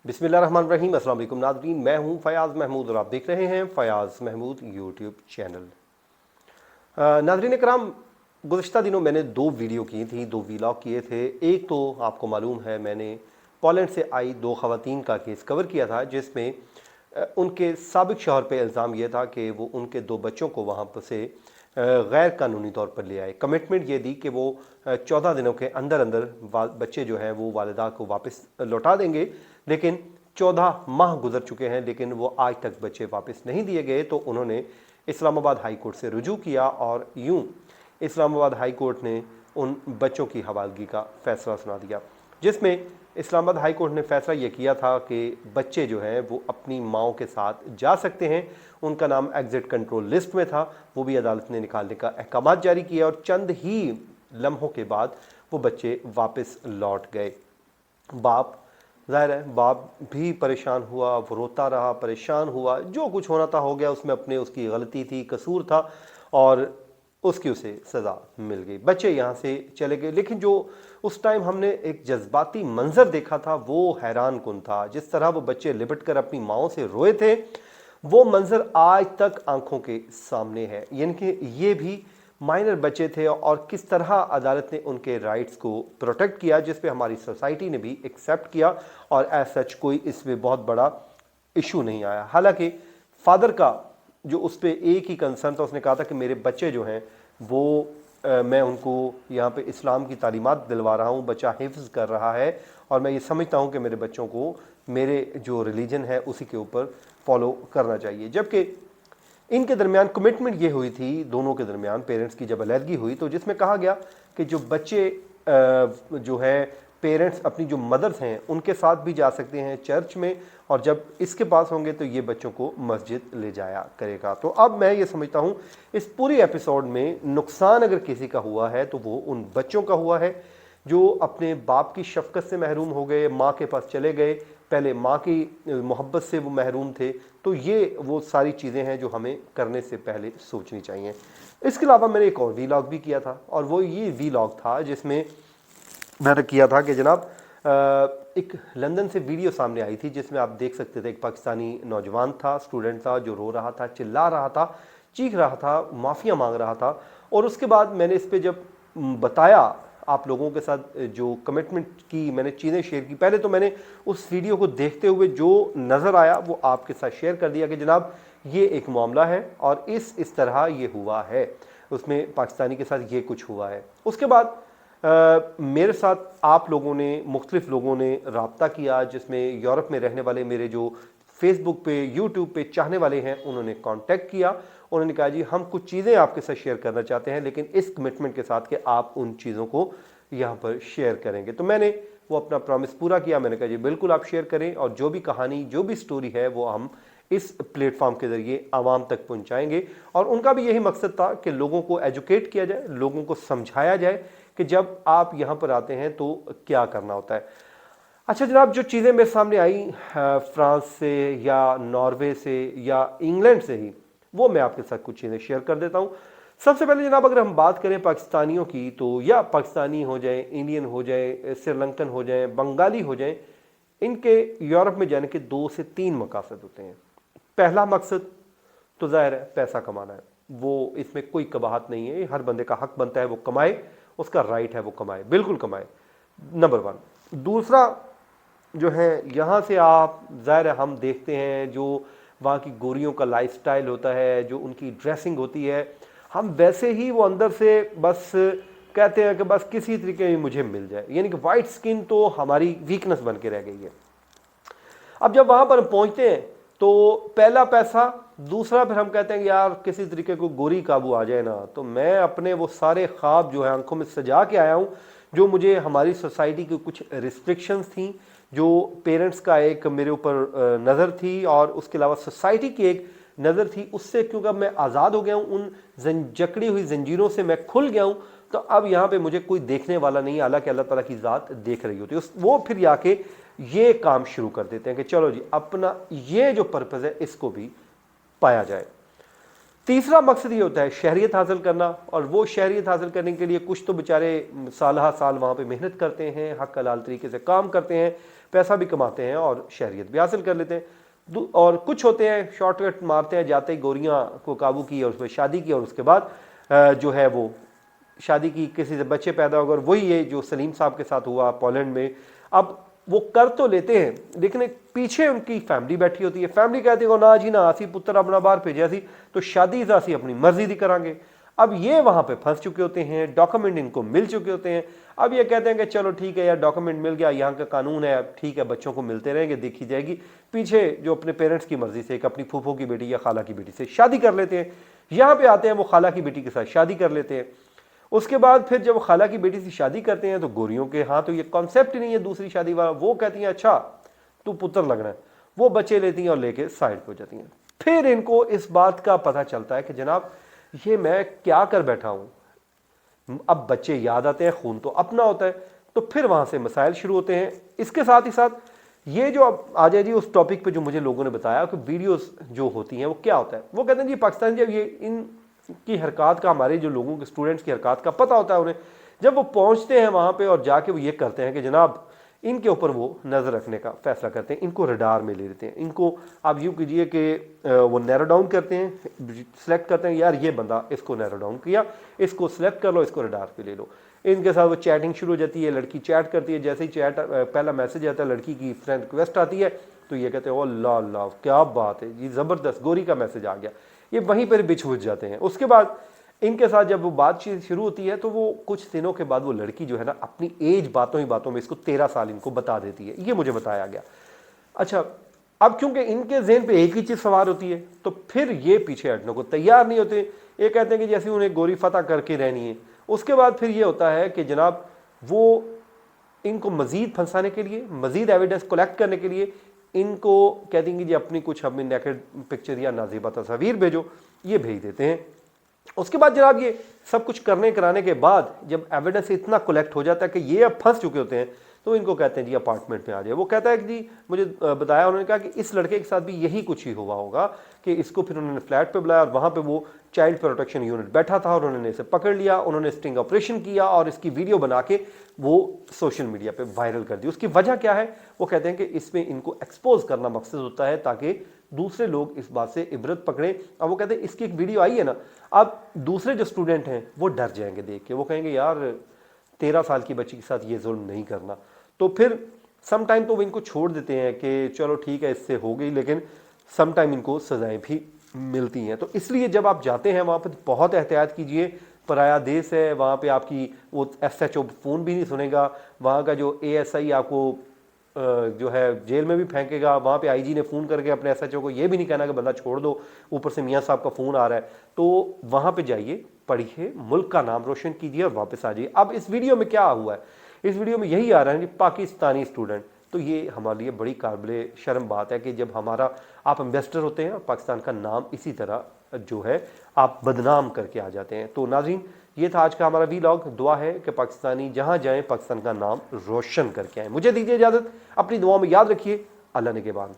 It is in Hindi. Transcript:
बिस्मिल्लाहिर्रहमानिर्रहीम। अस्सलाम वालेकुम नाज़रीन, मैं हूं फयाज़ महमूद और आप देख रहे हैं फयाज़ महमूद यूट्यूब चैनल। नाज़रीन इकराम, गुज़िश्ता दिनों मैंने 2 वीडियो की थी, 2 वीलॉग किए थे। एक तो आपको मालूम है मैंने पोलैंड से आई 2 ख़वातीन का केस कवर किया था, जिसमें उनके साबिक़ शौहर पे इल्ज़ाम यह था कि वो उनके 2 बच्चों को वहाँ पर से गैर कानूनी तौर पर ले आए। कमिटमेंट ये दी कि वो 14 दिनों के अंदर अंदर बच्चे जो हैं वो वालिदा को वापस लौटा देंगे, लेकिन 14 माह गुजर चुके हैं लेकिन वो आज तक बच्चे वापस नहीं दिए गए। तो उन्होंने इस्लामाबाद हाई कोर्ट से रुजू किया और यूं इस्लामाबाद हाई कोर्ट ने उन बच्चों की हवालगी का फ़ैसला सुना दिया, जिसमें इस्लामाबाद हाई कोर्ट ने फ़ैसला ये किया था कि बच्चे जो हैं वो अपनी माँओं के साथ जा सकते हैं। उनका नाम एग्ज़िट कंट्रोल लिस्ट में था, वो भी अदालत ने निकालने का अहकामात जारी किया और चंद ही लम्हों के बाद वो बच्चे वापस लौट गए। बाप, ज़ाहिर है बाप भी परेशान हुआ, वो रोता रहा, परेशान हुआ, जो कुछ होना था हो गया, उसमें अपने उसकी गलती थी, कसूर था और उसकी उसे सज़ा मिल गई। बच्चे यहाँ से चले गए, लेकिन जो उस टाइम हमने एक जज्बाती मंजर देखा था वो हैरान कुन था। जिस तरह वो बच्चे लिपट कर अपनी माँओं से रोए थे, वो मंजर आज तक आंखों के सामने है। यानी कि ये भी माइनर बच्चे थे और किस तरह अदालत ने उनके राइट्स को प्रोटेक्ट किया, जिस पे हमारी सोसाइटी ने भी एक्सेप्ट किया और एज सच कोई इसमें बहुत बड़ा इशू नहीं आया। हालांकि फादर का जो उस पर एक ही कंसर्न था, उसने कहा था कि मेरे बच्चे जो हैं वो मैं उनको यहाँ पे इस्लाम की तालीमात दिलवा रहा हूँ, बच्चा हिफ्ज़ कर रहा है और मैं ये समझता हूँ कि मेरे बच्चों को मेरे जो रिलीजन है उसी के ऊपर फॉलो करना चाहिए। जबकि इनके दरमियान कमिटमेंट ये हुई थी, दोनों के दरमियान पेरेंट्स की जब अलहदगी हुई तो जिसमें कहा गया कि जो बच्चे जो है पेरेंट्स अपनी जो मदर्स हैं उनके साथ भी जा सकते हैं चर्च में, और जब इसके पास होंगे तो ये बच्चों को मस्जिद ले जाया करेगा। तो अब मैं ये समझता हूँ इस पूरी एपिसोड में नुकसान अगर किसी का हुआ है तो वो उन बच्चों का हुआ है जो अपने बाप की शफकत से महरूम हो गए, माँ के पास चले गए, पहले माँ की मोहब्बत से वो महरूम थे। तो ये वो सारी चीज़ें हैं जो हमें करने से पहले सोचनी चाहिए। इसके अलावा मैंने एक और वीलॉग भी किया था और वो ये वीलॉग था जिसमें मैंने किया था कि जनाब एक लंदन से वीडियो सामने आई थी जिसमें आप देख सकते थे एक पाकिस्तानी नौजवान था, स्टूडेंट था, जो रो रहा था, चिल्ला रहा था, चीख रहा था, माफ़िया मांग रहा था। और उसके बाद मैंने इस पर जब बताया आप लोगों के साथ जो कमिटमेंट की मैंने चीज़ें शेयर की, पहले तो मैंने उस वीडियो को देखते हुए जो नज़र आया वो आपके साथ शेयर कर दिया कि जनाब ये एक मामला है और इस तरह ये हुआ है, उसमें पाकिस्तानी के साथ ये कुछ हुआ है। उसके बाद मेरे साथ आप लोगों ने, मुख्तलिफ लोगों ने रब्ता किया, जिसमें यूरोप में रहने वाले मेरे जो फेसबुक पे, यूट्यूब पे चाहने वाले हैं उन्होंने कांटेक्ट किया। उन्होंने कहा जी हम कुछ चीज़ें आपके साथ शेयर करना चाहते हैं, लेकिन इस कमिटमेंट के साथ कि आप उन चीज़ों को यहाँ पर शेयर करेंगे। तो मैंने वो अपना प्रॉमिस पूरा किया। मैंने कहा जी बिल्कुल आप शेयर करें और जो भी कहानी, जो भी स्टोरी है वो हम इस प्लेटफॉर्म के ज़रिए आवाम तक पहुँचाएँगे। और उनका भी यही मकसद था कि लोगों को एजुकेट किया जाए, लोगों को समझाया जाए कि जब आप यहाँ पर आते हैं तो क्या करना होता है। अच्छा जनाब, जो चीज़ें मेरे सामने आई फ्रांस से या नॉर्वे से या इंग्लैंड से ही, वो मैं आपके साथ कुछ चीज़ें शेयर कर देता हूँ। सबसे पहले जनाब अगर हम बात करें पाकिस्तानियों की, तो या पाकिस्तानी हो जाए, इंडियन हो जाए, श्रीलंकन हो जाए, बंगाली हो जाए, इनके यूरोप में जाने के 2 से 3 मकसद होते हैं। पहला मकसद तो ज़ाहिर है पैसा कमाना है, वो इसमें कोई कबाहत नहीं है, हर बंदे का हक बनता है वो कमाए, उसका राइट है वो कमाए, बिल्कुल कमाए, नंबर 1। दूसरा जो है यहाँ से आप ज़ाहिर है हम देखते हैं जो वहाँ की गोरियों का लाइफस्टाइल होता है, जो उनकी ड्रेसिंग होती है, हम वैसे ही वो अंदर से बस कहते हैं कि बस किसी तरीके में मुझे मिल जाए, यानी कि वाइट स्किन तो हमारी वीकनेस बन के रह गई है। अब जब वहाँ पर पहुँचते हैं तो पहला पैसा, दूसरा फिर हम कहते हैं कि यार किसी तरीके को गोरी काबू आ जाए ना। तो मैं अपने वो सारे ख्वाब जो है आंखों में सजा के आया हूँ, जो मुझे हमारी सोसाइटी की कुछ रिस्ट्रिक्शंस थी, जो पेरेंट्स का एक मेरे ऊपर नज़र थी और उसके अलावा सोसाइटी की एक नज़र थी, उससे क्योंकि अब मैं आज़ाद हो गया हूँ, उन जकड़ी हुई जंजीरों से मैं खुल गया हूँ, तो अब यहाँ पे मुझे कोई देखने वाला नहीं, हालांकि अल्लाह ताला की ज़ात देख रही होती है। वो फिर आके ये काम शुरू कर देते हैं कि चलो जी अपना ये जो पर्पज़ है इसको भी पाया जाए। तीसरा मकसद ये होता है शहरियत हासिल करना, और वो शहरियत हासिल करने के लिए कुछ तो बेचारे साल साल वहाँ पे मेहनत करते हैं, हक हलाल तरीके से काम करते हैं, पैसा भी कमाते हैं और शहरियत भी हासिल कर लेते हैं। और कुछ होते हैं शॉर्टकट मारते हैं, जाते ही गोरियाँ को काबू की और उसमें शादी की, और उसके बाद जो है वो शादी की, किसी से बच्चे पैदा हो गए। वही ये जो सलीम साहब के साथ हुआ पोलैंड में। अब वो कर तो लेते हैं लेकिन पीछे उनकी फैमिली बैठी होती है। फैमिली कहती है ना जी ना, असी पुत्र अपना बाहर भेजा सी तो शादी असी अपनी मर्जी दी करांगे। अब ये वहां पे फंस चुके होते हैं, डॉक्यूमेंट इनको मिल चुके होते हैं। अब ये कहते हैं कि चलो ठीक है यार, डॉक्यूमेंट मिल गया, यहाँ का कानून है, ठीक है बच्चों को मिलते रहेंगे, देखी जाएगी। पीछे जो अपने पेरेंट्स की मर्जी से एक अपनी फूफो की बेटी या खाला की बेटी से शादी कर लेते हैं। यहाँ पे आते हैं वो खाला की बेटी के साथ शादी कर लेते हैं। उसके बाद फिर जब खाला की बेटी से शादी करते हैं तो गोरियों के हाँ तो ये कॉन्सेप्ट ही नहीं है दूसरी शादी वाला। वो कहती हैं अच्छा तू पुत्र लगना है, वो बच्चे लेती हैं और लेके साइड पे हो जाती हैं। फिर इनको इस बात का पता चलता है कि जनाब ये मैं क्या कर बैठा हूं। अब बच्चे याद आते हैं, खून तो अपना होता है, तो फिर वहां से मसाइल शुरू होते हैं। इसके साथ ही साथ ये जो अब आ जाए जी उस टॉपिक पे जो मुझे लोगों ने बताया कि वीडियोस जो होती हैं वो क्या होता है। वो कहते हैं जी पाकिस्तान जब ये इन की हरकत का, हमारे जो लोगों के स्टूडेंट्स की हरकत का पता होता है उन्हें, जब वो पहुंचते हैं वहां पे और जाके वो ये करते हैं कि जनाब इनके ऊपर वो नज़र रखने का फैसला करते हैं, इनको रडार में ले लेते हैं। इनको आप यूँ कीजिए कि वो नैरो डाउन करते हैं, सिलेक्ट करते हैं यार ये बंदा, इसको नैरो डाउन किया, इसको सिलेक्ट कर लो, इसको रडार पे ले लो। इनके साथ वो चैटिंग शुरू हो जाती है, लड़की चैट करती है। जैसे ही चैट पहला मैसेज आता है, लड़की की फ्रेंड रिक्वेस्ट आती है, तो ये कहते हैं ओ अल्लाह अल्लाह क्या बात है जी, ज़बरदस्त गोरी का मैसेज आ गया। ये वहीं पर बिछ बुझ जाते हैं। उसके बाद इनके साथ जब वो बातचीत शुरू होती है तो वो कुछ दिनों के बाद वो लड़की जो है ना अपनी एज बातों ही बातों में इसको 13 साल इनको बता देती है। ये मुझे बताया गया। अच्छा अब क्योंकि इनके जहन पे एक ही चीज़ सवार होती है तो फिर ये पीछे हटने को तैयार नहीं होते। ये कहते हैं कि जैसे उन्हें गोरी फतह करके रहनी है। उसके बाद फिर ये होता है कि जनाब वो इनको मजीद फंसाने के लिए, मजीद एविडेंस कलेक्ट करने के लिए इनको कह देंगे जी अपनी कुछ हमें नेकेड पिक्चर या नाज़िबा तस्वीर भेजो, ये भेज देते हैं। उसके बाद जनाब ये सब कुछ करने कराने के बाद जब एविडेंस इतना कलेक्ट हो जाता है कि ये अब फंस चुके होते हैं तो इनको कहते हैं जी अपार्टमेंट में आ जाए। वो कहता है कि जी मुझे बताया, उन्होंने कहा कि इस लड़के के साथ भी यही कुछ ही हुआ होगा कि इसको फिर उन्होंने फ्लैट पे बुलाया और वहाँ पे वो चाइल्ड प्रोटेक्शन यूनिट बैठा था और उन्होंने इसे पकड़ लिया, उन्होंने स्टिंग ऑपरेशन किया और इसकी वीडियो बना के वो सोशल मीडिया पे वायरल कर दी। उसकी वजह क्या है? वो कहते हैं कि इसमें इनको एक्सपोज करना मकसद होता है ताकि दूसरे लोग इस बात से इबरत पकड़ें। अब वो कहते हैं इसकी एक वीडियो आई है ना, अब दूसरे जो स्टूडेंट हैं वो डर जाएंगे देख के, वो कहेंगे यार 13 साल की बच्ची के साथ ये जुल्म नहीं करना। तो फिर सम टाइम तो वो इनको छोड़ देते हैं कि चलो ठीक है इससे हो गई, लेकिन सम टाइम इनको सजाएं भी मिलती हैं। तो इसलिए जब आप जाते हैं वहाँ पर बहुत एहतियात कीजिए। पराया देश है, वहाँ पे आपकी वो SHO फ़ोन भी नहीं सुनेगा, वहाँ का जो ASI आपको जो है जेल में भी फेंकेगा, वहाँ पे IG ने फ़ोन करके अपने SHO को ये भी नहीं कहना कि बंदा छोड़ दो, ऊपर से मियाँ साहब का फ़ोन आ रहा है। तो वहाँ पे जाइए, पढ़िए, मुल्क का नाम रोशन कीजिए और वापस आ जाइए। अब इस वीडियो में क्या हुआ है? इस वीडियो में यही आ रहा है कि पाकिस्तानी स्टूडेंट, तो ये हमारे लिए बड़ी काबिल शर्म बात है कि जब हमारा आप एम्बेसडर होते हैं और पाकिस्तान का नाम इसी तरह जो है आप बदनाम करके आ जाते हैं। तो नाज़रीन ये था आज का हमारा वीलॉग। दुआ है कि पाकिस्तानी जहां जाएं पाकिस्तान का नाम रोशन करके आए। मुझे दीजिए इजाज़त, अपनी दुआओं में याद रखिए। अल्लाह निगहबान।